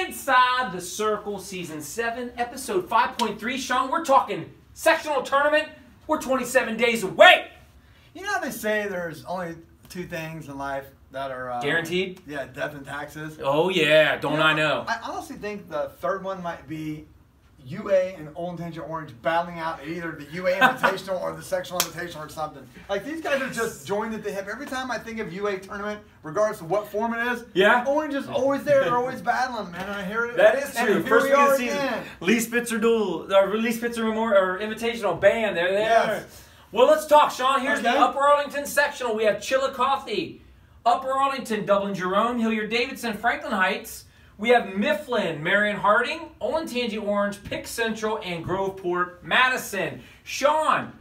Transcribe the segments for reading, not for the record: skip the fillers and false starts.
Inside the Circle, Season 7, Episode 5.3. Sean, we're talking sectional tournament. We're 27 days away. You know how they say there's only two things in life that are... guaranteed? Yeah, death and taxes. Oh, yeah. Don't I know? I honestly think the third one might be UA and Old Tangent Orange battling out either the UA Invitational or the Sectional Invitational or something. Like, these guys are just joined at the hip. Every time I think of UA tournament, regardless of what form it is, yeah, Orange is always there. They're always battling, man. And I hear it. That is true. First week of the season, again. Lee Spitzer Duel, or Lee Spitzer Memorial, or Invitational Band. They're there. Yes. Well, let's talk, Sean. Here's Okay. the Upper Arlington Sectional. We have Chillicothe, Upper Arlington, Dublin Jerome, Hilliard-Davidson, Franklin Heights. We have Mifflin, Marion Harding, Olentangy Orange, Pick Central, and Groveport, Madison. Sean,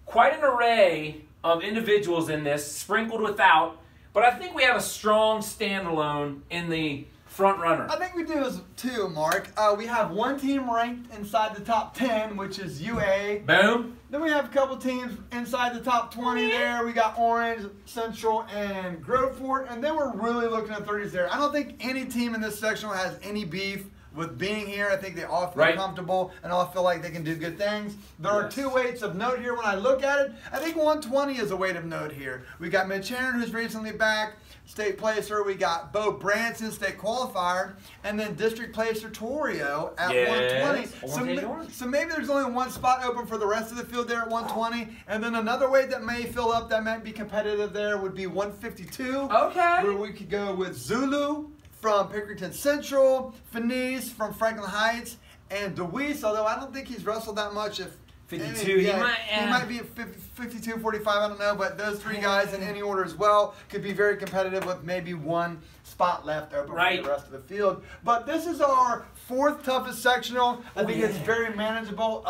quite an array of individuals in this, sprinkled without, but I think we have a strong standalone in the front runner. I think we do too, Mark. We have one team ranked inside the top 10, which is UA. Boom. Then we have a couple teams inside the top 20 there. We got Orange, Central, and Groveport. And then we're really looking at 30s there. I don't think any team in this sectional has any beef with being here. I think they all feel comfortable and all feel like they can do good things. There are two weights of note here when I look at it. I think 120 is a weight of note here. We got Mitch Heron, who's recently back, state placer. We got Bo Branson, state qualifier, and then district placer Torrio at 120. So maybe there's only one spot open for the rest of the field there at 120. And then another weight that may fill up, that might be competitive there, would be 152. Okay. Where we could go with Zulu from Pickerington Central, Finis from Franklin Heights, and DeWeese, although I don't think he's wrestled that much. If 52, he might be at 52, 45, I don't know, but those three guys in any order as well could be very competitive with maybe one spot left open for the rest of the field. But this is our fourth toughest sectional. I think it's very manageable.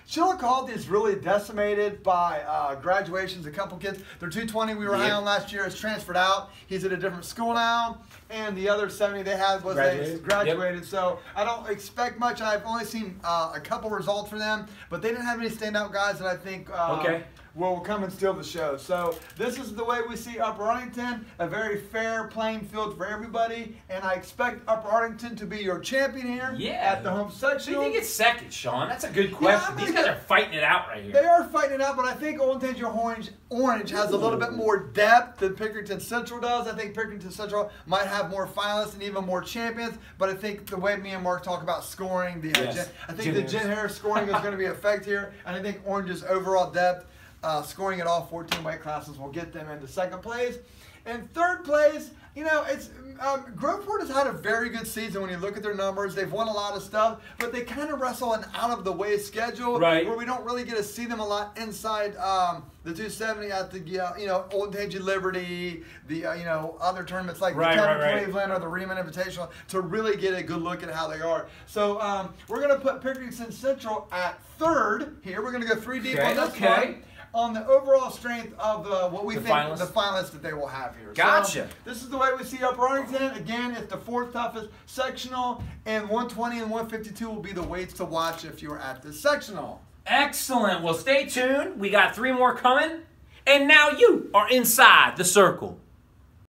Chillicothe is really decimated by graduations. A couple kids, their 220 we were high on last year has transferred out. He's at a different school now. And the other 70 they had was graduated. So I don't expect much. I've only seen a couple results for them, but they didn't have any standout guys that I think will come and steal the show. So this is the way we see Upper Arlington, a very fair playing field for everybody, and I expect Upper Arlington to be your champion here at the home section. So you think it's second, Sean? That's a good question. These guys are fighting it out right here. They are fighting it out, but I think Old Tangent Orange has a little bit more depth than Pickerington Central does. I think Pickerington Central might have more finalists and even more champions, but I think the way me and Mark talk about scoring, I think the Jen Harris scoring is going to be a effect here, and I think Orange's overall depth, scoring at all 14 weight classes, will get them into second place. And third place, you know, it's Groveport has had a very good season when you look at their numbers. They've won a lot of stuff, but they kind of wrestle an out-of-the-way schedule where we don't really get to see them a lot inside the 270 at the, Old Tangent Liberty, the, other tournaments like the Cleveland or the Riemann Invitational to really get a good look at how they are. So we're going to put Pickerington Central at third here. We're going to go 3 deep on this one. On the overall strength of what we think the finalists that they will have here. Gotcha. So this is the way we see Upper Arlington. Again, it's the fourth toughest sectional, and 120 and 152 will be the weights to watch if you're at this sectional. Excellent. Well, stay tuned. We got 3 more coming, and now you are inside the circle.